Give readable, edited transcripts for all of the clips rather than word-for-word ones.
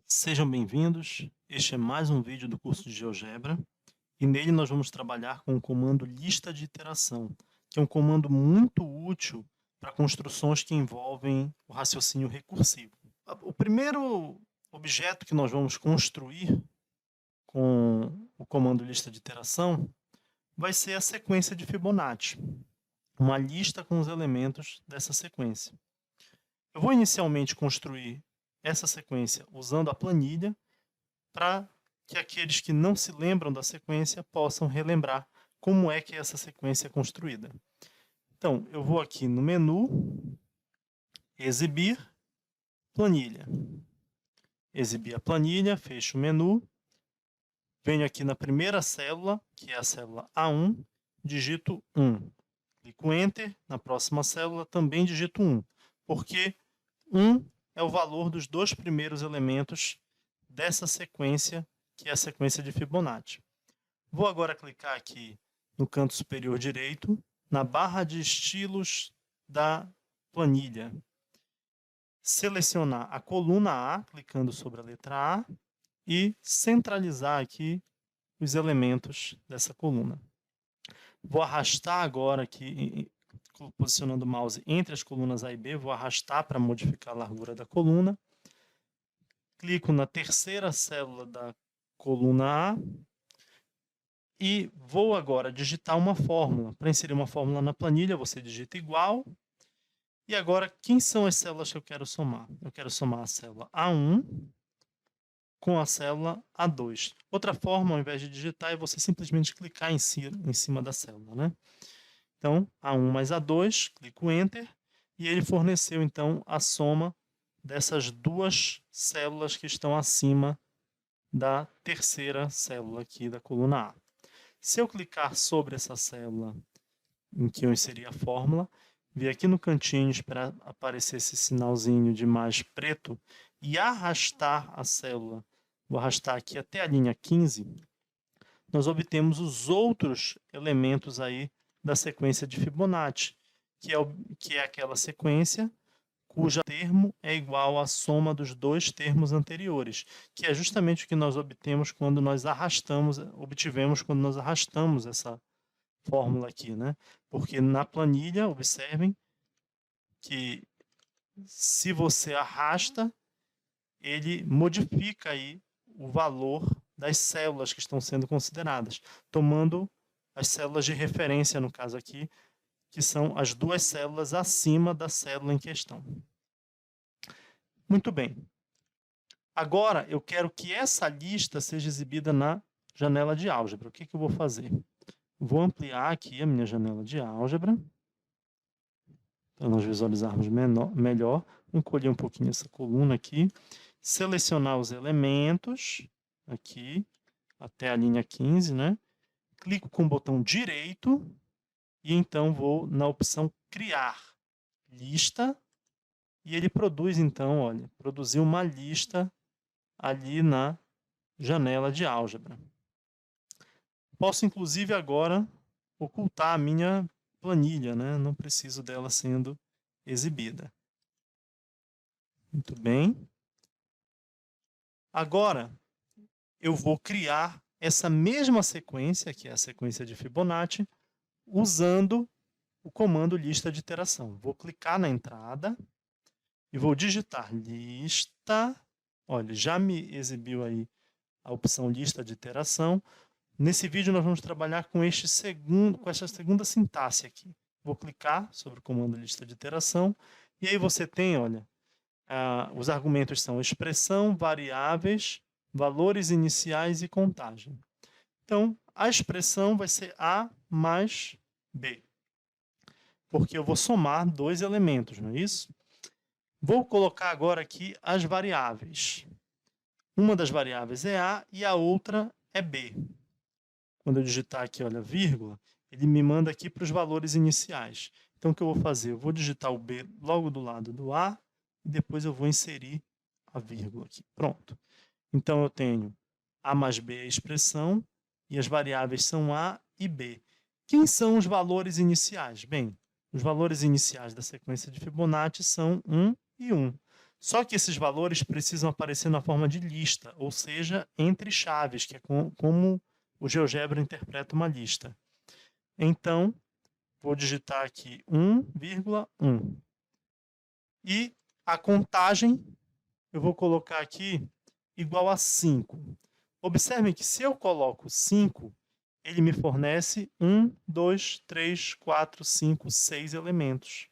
Sejam bem-vindos. Este é mais um vídeo do curso de GeoGebra e nele nós vamos trabalhar com o comando lista de iteração, que é um comando muito útil para construções que envolvem o raciocínio recursivo. O primeiro objeto que nós vamos construir com o comando lista de iteração vai ser a sequência de Fibonacci, uma lista com os elementos dessa sequência. Eu vou inicialmente construir essa sequência usando a planilha para que aqueles que não se lembram da sequência possam relembrar como é que essa sequência é construída. Então, eu vou aqui no menu, exibir, planilha. Exibir a planilha, fecho o menu, venho aqui na primeira célula, que é a célula A1, digito 1. Clico Enter, na próxima célula também digito 1, porque 1 é o valor dos dois primeiros elementos dessa sequência, que é a sequência de Fibonacci. Vou agora clicar aqui no canto superior direito, na barra de estilos da planilha. Selecionar a coluna A, clicando sobre a letra A, e centralizar aqui os elementos dessa coluna. Vou arrastar agora aqui, posicionando o mouse entre as colunas A e B, vou arrastar para modificar a largura da coluna. Clico na terceira célula da coluna A e vou agora digitar uma fórmula. Para inserir uma fórmula na planilha, você digita igual. E agora, quem são as células que eu quero somar? Eu quero somar a célula A1 com a célula A2. Outra forma, ao invés de digitar, é você simplesmente clicar em cima da célula, né? Então, A1 mais A2, clico Enter, e ele forneceu, então, a soma dessas duas células que estão acima da terceira célula aqui da coluna A. Se eu clicar sobre essa célula em que eu inseri a fórmula, vir aqui no cantinho, esperar aparecer esse sinalzinho de mais preto e arrastar a célula, vou arrastar aqui até a linha 15, nós obtemos os outros elementos aí da sequência de Fibonacci, que é aquela sequência cujo termo é igual à soma dos dois termos anteriores, que é justamente o que nós obtivemos quando nós arrastamos essa fórmula aqui, né? Porque na planilha, observem que se você arrasta, ele modifica aí o valor das células que estão sendo consideradas, tomando as células de referência, no caso aqui, que são as duas células acima da célula em questão. Muito bem. Agora, eu quero que essa lista seja exibida na janela de álgebra. O que eu vou fazer? Vou ampliar aqui a minha janela de álgebra, para nós visualizarmos melhor. Vou encolher um pouquinho essa coluna aqui, selecionar os elementos, aqui, até a linha 15, né? Clico com o botão direito, e então vou na opção Criar Lista, e ele produz, então, olha, produziu uma lista ali na janela de álgebra. Posso, inclusive, agora ocultar a minha planilha, né? Não preciso dela sendo exibida. Muito bem. Agora, eu vou criar essa mesma sequência, que é a sequência de Fibonacci, usando o comando lista de iteração. Vou clicar na entrada e vou digitar lista. Olha, já me exibiu aí a opção lista de iteração. Nesse vídeo nós vamos trabalhar com essa segunda sintaxe aqui. Vou clicar sobre o comando lista de iteração e aí você tem, olha, os argumentos são expressão, variáveis, valores iniciais e contagem. Então, a expressão vai ser A mais B, porque eu vou somar dois elementos, não é isso? Vou colocar agora aqui as variáveis. Uma das variáveis é A e a outra é B. Quando eu digitar aqui, olha, vírgula, ele me manda aqui para os valores iniciais. Então, o que eu vou fazer? Eu vou digitar o B logo do lado do A e depois eu vou inserir a vírgula aqui. Pronto. Então, eu tenho A mais B é a expressão e as variáveis são A e B. Quem são os valores iniciais? Bem, os valores iniciais da sequência de Fibonacci são 1 e 1. Só que esses valores precisam aparecer na forma de lista, ou seja, entre chaves, que é como o GeoGebra interpreta uma lista. Então, vou digitar aqui 1,1. E a contagem, eu vou colocar aqui igual a 5. Observem que se eu coloco 5, ele me fornece 1, 2, 3, 4, 5, 6 elementos.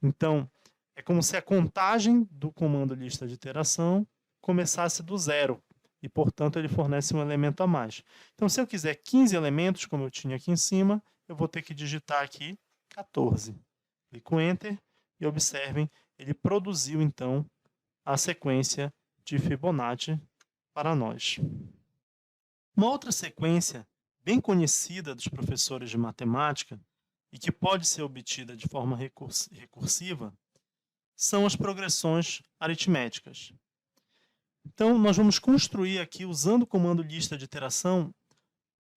Então, é como se a contagem do comando lista de iteração começasse do zero, e, portanto, ele fornece um elemento a mais. Então, se eu quiser 15 elementos, como eu tinha aqui em cima, eu vou ter que digitar aqui 14. Clico Enter e observem, ele produziu, então, a sequência de Fibonacci para nós. Uma outra sequência bem conhecida dos professores de matemática e que pode ser obtida de forma recursiva são as progressões aritméticas. Então, nós vamos construir aqui, usando o comando lista de iteração,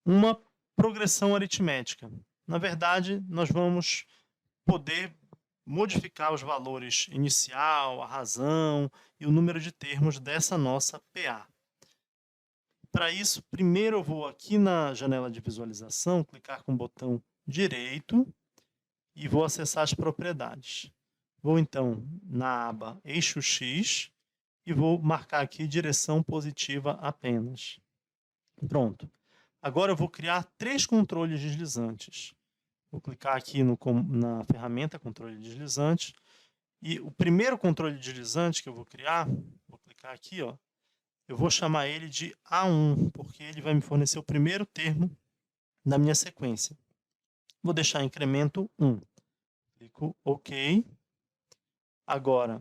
uma progressão aritmética. Na verdade, nós vamos poder modificar os valores inicial, a razão e o número de termos dessa nossa PA. Para isso, primeiro eu vou aqui na janela de visualização, clicar com o botão direito e vou acessar as propriedades. Vou, então, na aba Eixo X e vou marcar aqui direção positiva apenas. Pronto. Agora eu vou criar 3 controles deslizantes. Vou clicar aqui na ferramenta Controle Deslizante. E o primeiro controle deslizante que eu vou criar, vou clicar aqui, ó, eu vou chamar ele de A1, porque ele vai me fornecer o primeiro termo da minha sequência. Vou deixar incremento 1. Clico OK. Agora,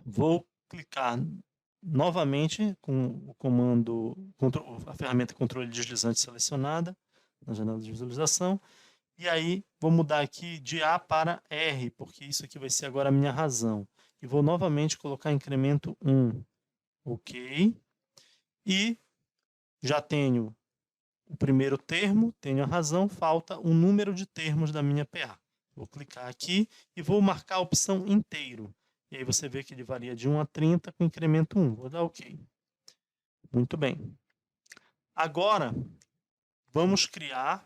vou clicar novamente com o comando, a ferramenta Controle Deslizante selecionada, na janela de visualização. E aí, vou mudar aqui de A para R, porque isso aqui vai ser agora a minha razão. E vou novamente colocar incremento 1. OK. E já tenho o primeiro termo, tenho a razão, falta o número de termos da minha PA. Vou clicar aqui e vou marcar a opção inteiro. E aí você vê que ele varia de 1 a 30 com incremento 1. Vou dar OK. Muito bem. Agora, vamos criar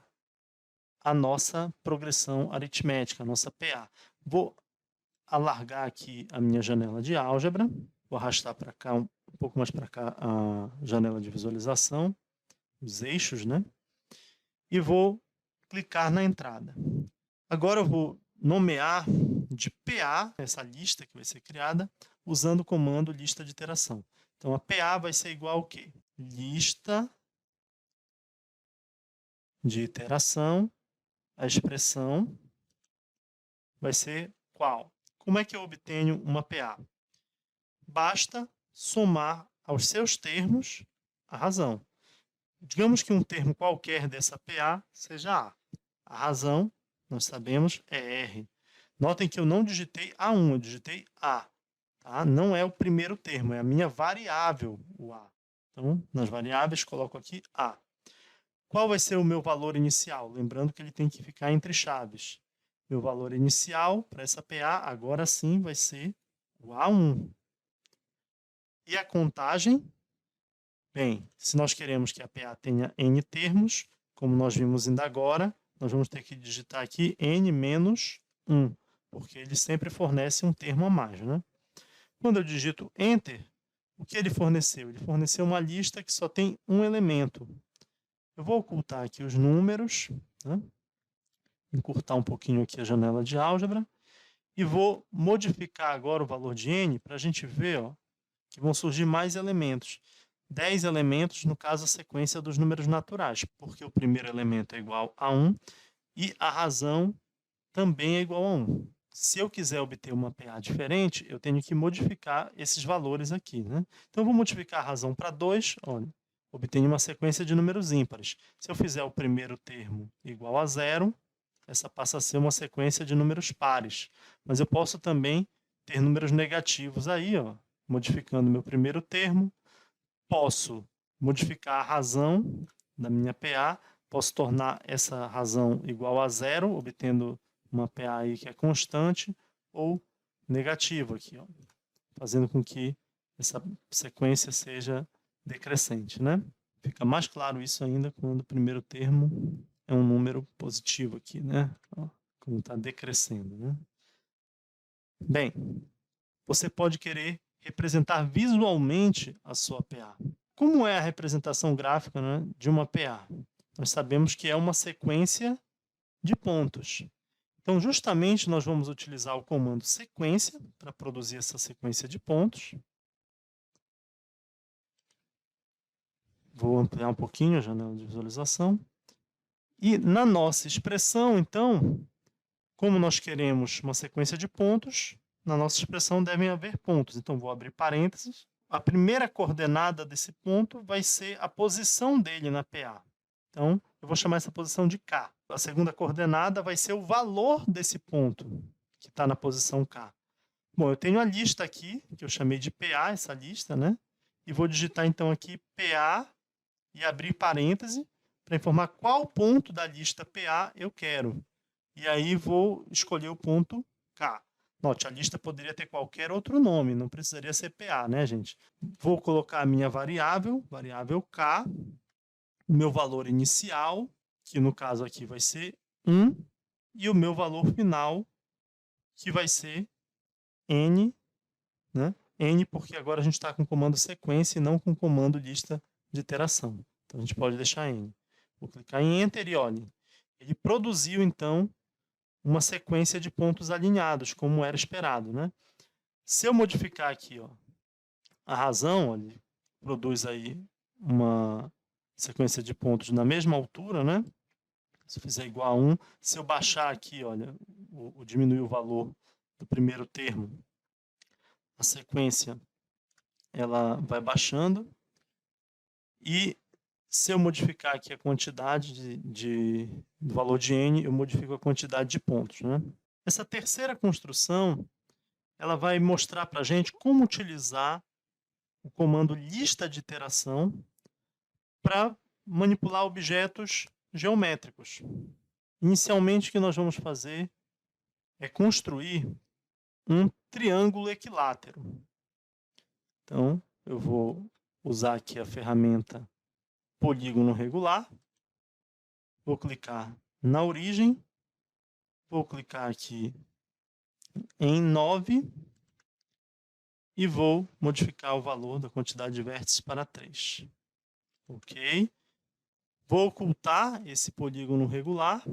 a nossa progressão aritmética, a nossa PA. Vou alargar aqui a minha janela de álgebra. Vou arrastar para cá, um pouco mais para cá, a janela de visualização, os eixos, né? E vou clicar na entrada. Agora eu vou nomear de PA essa lista que vai ser criada usando o comando lista de iteração. Então, a PA vai ser igual ao quê? Lista de iteração. A expressão vai ser qual? Como é que eu obtenho uma PA? Basta somar aos seus termos a razão. Digamos que um termo qualquer dessa PA seja A. A razão, nós sabemos, é R. Notem que eu não digitei A1, eu digitei A. Tá? Não é o primeiro termo, é a minha variável, o A. Então, nas variáveis, coloco aqui A. Qual vai ser o meu valor inicial? Lembrando que ele tem que ficar entre chaves. Meu valor inicial para essa PA, agora sim, vai ser o A1. E a contagem? Bem, se nós queremos que a PA tenha n termos, como nós vimos ainda agora, nós vamos ter que digitar aqui n menos 1, porque ele sempre fornece um termo a mais, né? Quando eu digito Enter, o que ele forneceu? Ele forneceu uma lista que só tem um elemento. Eu vou ocultar aqui os números, né? Encurtar um pouquinho aqui a janela de álgebra, e vou modificar agora o valor de n para a gente ver, ó, que vão surgir mais elementos. 10 elementos, no caso, a sequência dos números naturais, porque o primeiro elemento é igual a 1 e a razão também é igual a 1. Se eu quiser obter uma PA diferente, eu tenho que modificar esses valores aqui, né? Então, eu vou multiplicar a razão para 2, olha, obtenho uma sequência de números ímpares. Se eu fizer o primeiro termo igual a 0, essa passa a ser uma sequência de números pares. Mas eu posso também ter números negativos aí, ó, modificando meu primeiro termo. Posso modificar a razão da minha PA, posso tornar essa razão igual a 0, obtendo uma PA aí que é constante, ou negativo aqui, ó. fazendo com que essa sequência seja decrescente, né? Fica mais claro isso ainda quando o primeiro termo é um número positivo aqui, né? Ó, como está decrescendo, né? Bem, você pode querer representar visualmente a sua PA. Como é a representação gráfica, né, de uma PA? Nós sabemos que é uma sequência de pontos. Então, justamente, nós vamos utilizar o comando sequência para produzir essa sequência de pontos. Vou ampliar um pouquinho a janela de visualização. E na nossa expressão, então, como nós queremos uma sequência de pontos, na nossa expressão devem haver pontos. Então, vou abrir parênteses. A primeira coordenada desse ponto vai ser a posição dele na PA. Então, eu vou chamar essa posição de K. A segunda coordenada vai ser o valor desse ponto, que está na posição K. Bom, eu tenho a lista aqui, que eu chamei de PA, essa lista, né? E vou digitar, então, aqui PA e abrir parêntese para informar qual ponto da lista PA eu quero. E aí vou escolher o ponto K. Note, a lista poderia ter qualquer outro nome, não precisaria ser PA, né, gente? Vou colocar a minha variável K, o meu valor inicial, que no caso aqui vai ser 1, e o meu valor final, que vai ser N, né? N porque agora a gente está com o comando sequência e não com o comando lista de iteração. Então, a gente pode deixar N. Vou clicar em Enter e olhe. Ele produziu, então, uma sequência de pontos alinhados, como era esperado, né? Se eu modificar aqui, ó, a razão, ele produz aí uma sequência de pontos na mesma altura, né? Se eu fizer igual a 1, se eu baixar aqui, olha, diminuir o valor do primeiro termo, a sequência ela vai baixando. E se eu modificar aqui a quantidade do valor de n, eu modifico a quantidade de pontos, né? Essa terceira construção, ela vai mostrar para a gente como utilizar o comando lista de iteração para manipular objetos geométricos. Inicialmente, o que nós vamos fazer é construir um triângulo equilátero. Então, eu vou usar aqui a ferramenta polígono regular. Vou clicar na origem. Vou clicar aqui em 9 e vou modificar o valor da quantidade de vértices para 3. Ok. Vou ocultar esse polígono regular.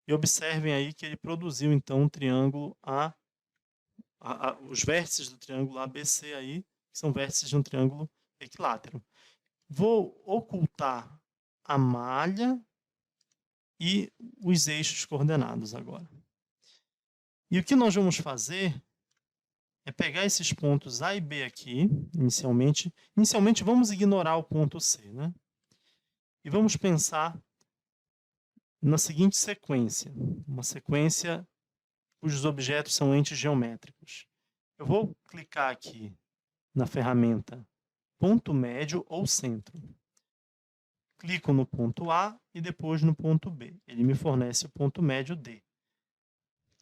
E observem aí que ele produziu, então, um triângulo os vértices do triângulo ABC aí, que são vértices de um triângulo equilátero. Vou ocultar a malha e os eixos coordenados agora. E o que nós vamos fazer é pegar esses pontos A e B aqui, inicialmente. Inicialmente, vamos ignorar o ponto C, né? E vamos pensar na seguinte sequência. Uma sequência cujos objetos são entes geométricos. Eu vou clicar aqui na ferramenta ponto médio ou centro. Clico no ponto A e depois no ponto B. Ele me fornece o ponto médio D.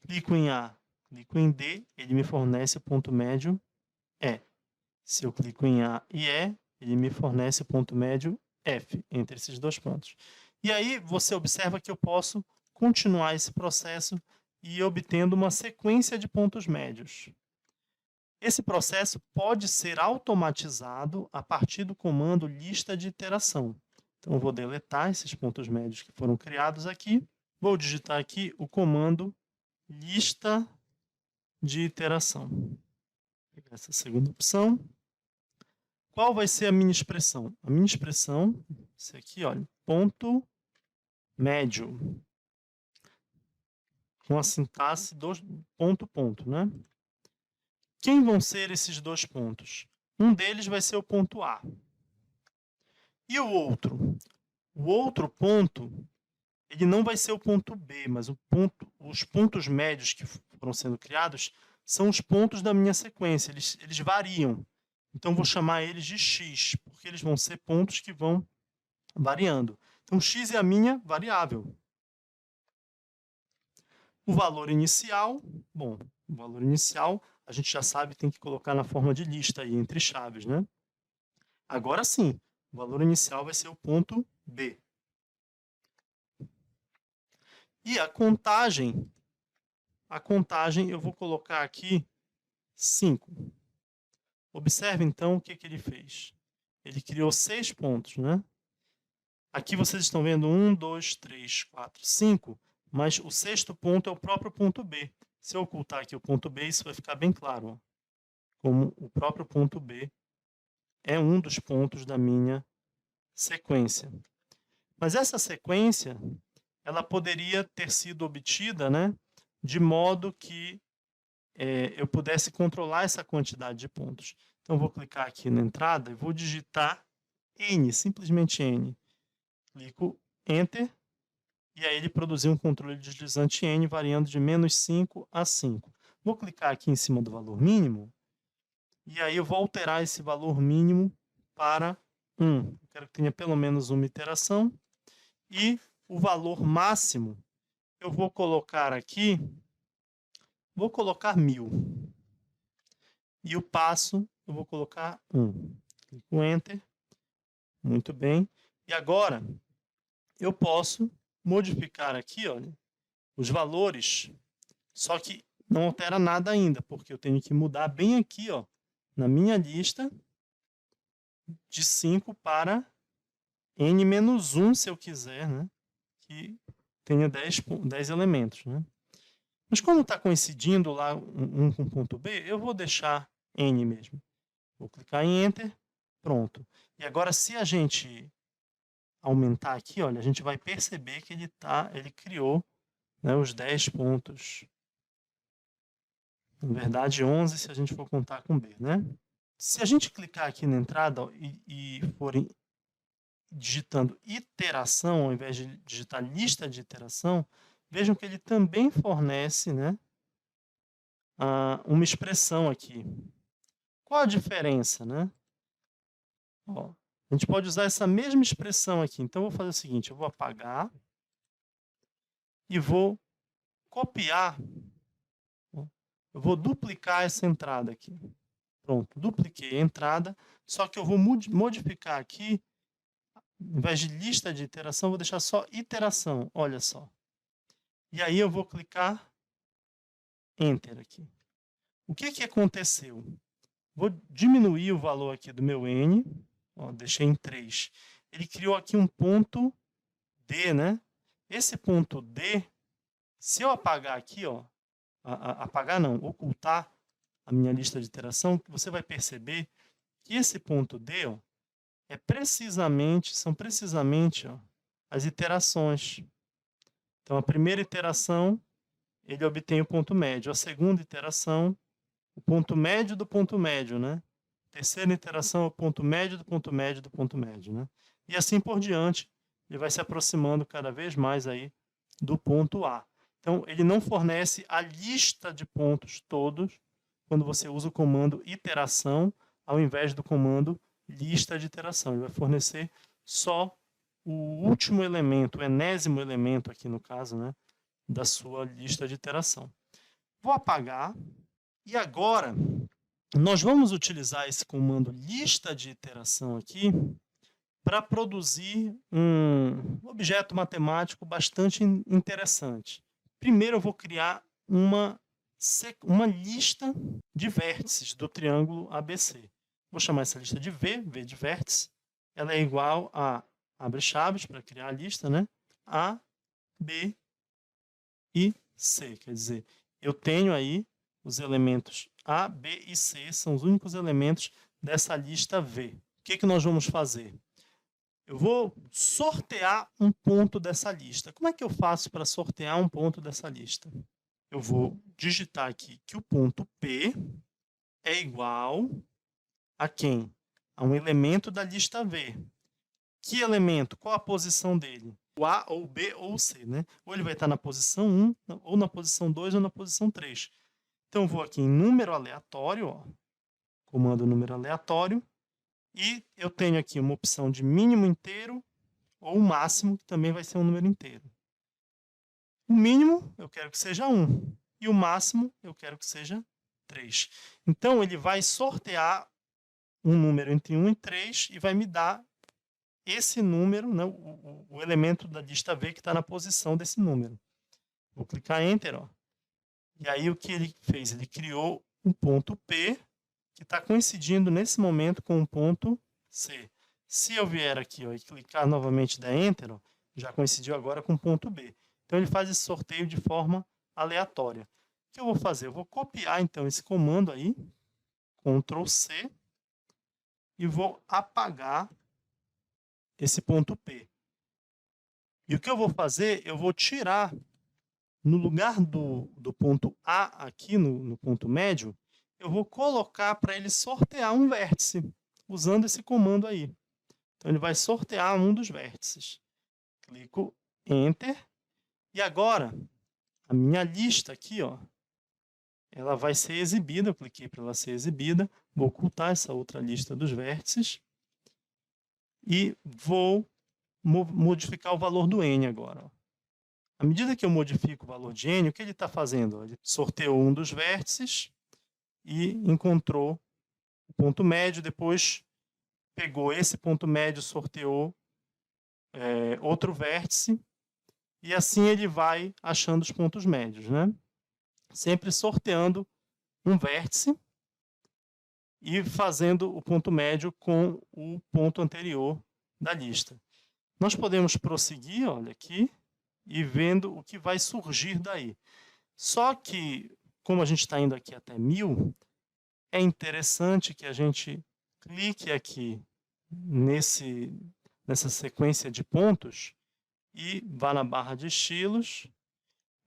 Clico em A, clico em D, ele me fornece o ponto médio E. Se eu clico em A e E, ele me fornece o ponto médio F, entre esses dois pontos. E aí você observa que eu posso continuar esse processo e ir obtendo uma sequência de pontos médios. Esse processo pode ser automatizado a partir do comando lista de iteração. Então, eu vou deletar esses pontos médios que foram criados aqui. Vou digitar aqui o comando lista de iteração. Vou pegar essa segunda opção. Qual vai ser a minha expressão? A minha expressão, esse aqui, olha, ponto médio. Com a sintaxe ponto, ponto, né? Quem vão ser esses dois pontos? Um deles vai ser o ponto A. E o outro? O outro ponto, ele não vai ser o ponto B, mas os pontos médios que foram sendo criados são os pontos da minha sequência, eles variam. Então, vou chamar eles de x, porque eles vão ser pontos que vão variando. Então, x é a minha variável. O valor inicial, bom, o valor inicial, a gente já sabe que tem que colocar na forma de lista aí, entre chaves, né? Agora sim, o valor inicial vai ser o ponto B. E a contagem eu vou colocar aqui 5. Observe, então, o que ele fez. Ele criou 6 pontos, né? Aqui vocês estão vendo 1, 2, 3, 4, 5, mas o sexto ponto é o próprio ponto B. Se eu ocultar aqui o ponto B, isso vai ficar bem claro, ó, como o próprio ponto B é um dos pontos da minha sequência. Mas essa sequência, ela poderia ter sido obtida, né, de modo que eu pudesse controlar essa quantidade de pontos. Então, eu vou clicar aqui na entrada e vou digitar N, simplesmente N. Clico Enter, e aí ele produziu um controle deslizante N variando de -5 a 5. Vou clicar aqui em cima do valor mínimo, e aí eu vou alterar esse valor mínimo para 1. Eu quero que tenha pelo menos uma iteração. E o valor máximo, eu vou colocar aqui, vou colocar 1000. E o passo, eu vou colocar 1. Clico Enter. Muito bem. E agora, eu posso modificar aqui, olha, os valores, só que não altera nada ainda, porque eu tenho que mudar bem aqui, ó, na minha lista, de 5 para n-1, se eu quiser, né, que tenha 10 elementos. Né? Mas como está coincidindo lá um com ponto B, eu vou deixar n mesmo. Vou clicar em Enter, pronto. E agora, se a gente aumentar aqui, olha, a gente vai perceber que ele criou, né, os 10 pontos. Na verdade, 11 se a gente for contar com B. Né? Se a gente clicar aqui na entrada e for digitando iteração, ao invés de digitar lista de iteração, vejam que ele também fornece, né, uma expressão aqui. Qual a diferença? Né? Ó, a gente pode usar essa mesma expressão aqui. Então, eu vou fazer o seguinte, eu vou apagar e vou copiar, eu vou duplicar essa entrada aqui. Pronto, dupliquei a entrada, só que eu vou modificar aqui, ao invés de lista de iteração, vou deixar só iteração, olha só. E aí eu vou clicar Enter aqui. O que aconteceu? Vou diminuir o valor aqui do meu N, ó, deixei em 3. Ele criou aqui um ponto D, né? Esse ponto D, se eu apagar aqui, ó, apagar não, ocultar a minha lista de iteração, você vai perceber que esse ponto D, ó, são precisamente ó, as iterações. Então, a primeira iteração, ele obtém o ponto médio. A segunda iteração, o ponto médio do ponto médio, né? A terceira iteração é o ponto médio do ponto médio do ponto médio, né? E assim por diante, ele vai se aproximando cada vez mais aí do ponto A. Então, ele não fornece a lista de pontos todos quando você usa o comando iteração ao invés do comando lista de iteração. Ele vai fornecer só o último elemento, o enésimo elemento aqui no caso, né, da sua lista de iteração. Vou apagar e agora nós vamos utilizar esse comando lista de iteração aqui para produzir um objeto matemático bastante interessante. Primeiro eu vou criar uma lista de vértices do triângulo ABC. Vou chamar essa lista de V de vértice. Ela é igual a, abre chaves para criar a lista, né? A, B e C. Quer dizer, eu tenho aí os elementos A, B e C, são os únicos elementos dessa lista V. O que nós vamos fazer? Eu vou sortear um ponto dessa lista. Como é que eu faço para sortear um ponto dessa lista? Eu vou digitar aqui que o ponto P é igual a quem? A um elemento da lista V. Que elemento? Qual a posição dele? O A, ou o B, ou o C. Né? Ou ele vai estar na posição 1, ou na posição 2, ou na posição 3. Então, eu vou aqui em número aleatório, ó, comando número aleatório, e eu tenho aqui uma opção de mínimo inteiro ou máximo, que também vai ser um número inteiro. O mínimo eu quero que seja 1 e o máximo eu quero que seja 3. Então, ele vai sortear um número entre 1 e 3 e vai me dar esse número, né, o elemento da lista V que está na posição desse número. Vou clicar Enter, ó. E aí o que ele fez? Ele criou um ponto P que está coincidindo nesse momento com o ponto C. Se eu vier aqui, ó, e clicar novamente da Enter, ó, já coincidiu agora com o ponto B. Então ele faz esse sorteio de forma aleatória. O que eu vou fazer? Eu vou copiar então esse comando aí, Ctrl C, e vou apagar esse ponto P. E o que eu vou fazer? Eu vou tirar, no lugar do ponto A aqui, no ponto médio, eu vou colocar para ele sortear um vértice, usando esse comando aí. Então, ele vai sortear um dos vértices. Clico Enter. E agora, a minha lista aqui, ó, ela vai ser exibida. Eu cliquei para ela ser exibida. Vou ocultar essa outra lista dos vértices. E vou modificar o valor do N agora. Ó. À medida que eu modifico o valor de N, o que ele está fazendo? Ele sorteou um dos vértices e encontrou o ponto médio, depois pegou esse ponto médio, sorteou outro vértice, e assim ele vai achando os pontos médios, né? Sempre sorteando um vértice e fazendo o ponto médio com o ponto anterior da lista. Nós podemos prosseguir, olha aqui, e vendo o que vai surgir daí. Só que, como a gente está indo aqui até 1000, é interessante que a gente clique aqui nessa sequência de pontos e vá na barra de estilos.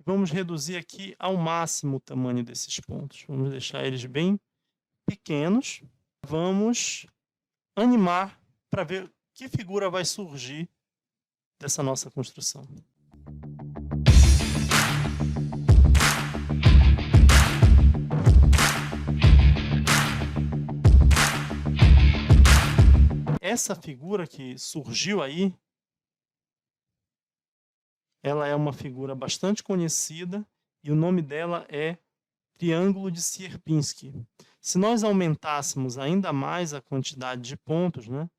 Vamos reduzir aqui ao máximo o tamanho desses pontos. Vamos deixar eles bem pequenos. Vamos animar para ver que figura vai surgir dessa nossa construção. Essa figura que surgiu aí, ela é uma figura bastante conhecida e o nome dela é triângulo de Sierpinski. Se nós aumentássemos ainda mais a quantidade de pontos, né,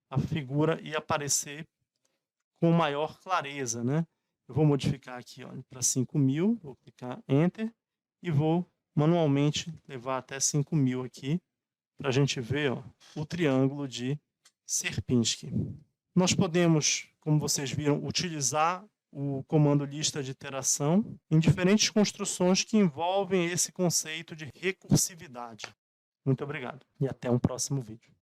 a figura ia aparecer com maior clareza, né? Eu vou modificar aqui para 5.000, vou clicar Enter e vou manualmente levar até 5.000 aqui para a gente ver o triângulo de Sierpinski. Nós podemos, como vocês viram, utilizar o comando lista de iteração em diferentes construções que envolvem esse conceito de recursividade. Muito obrigado e até um próximo vídeo.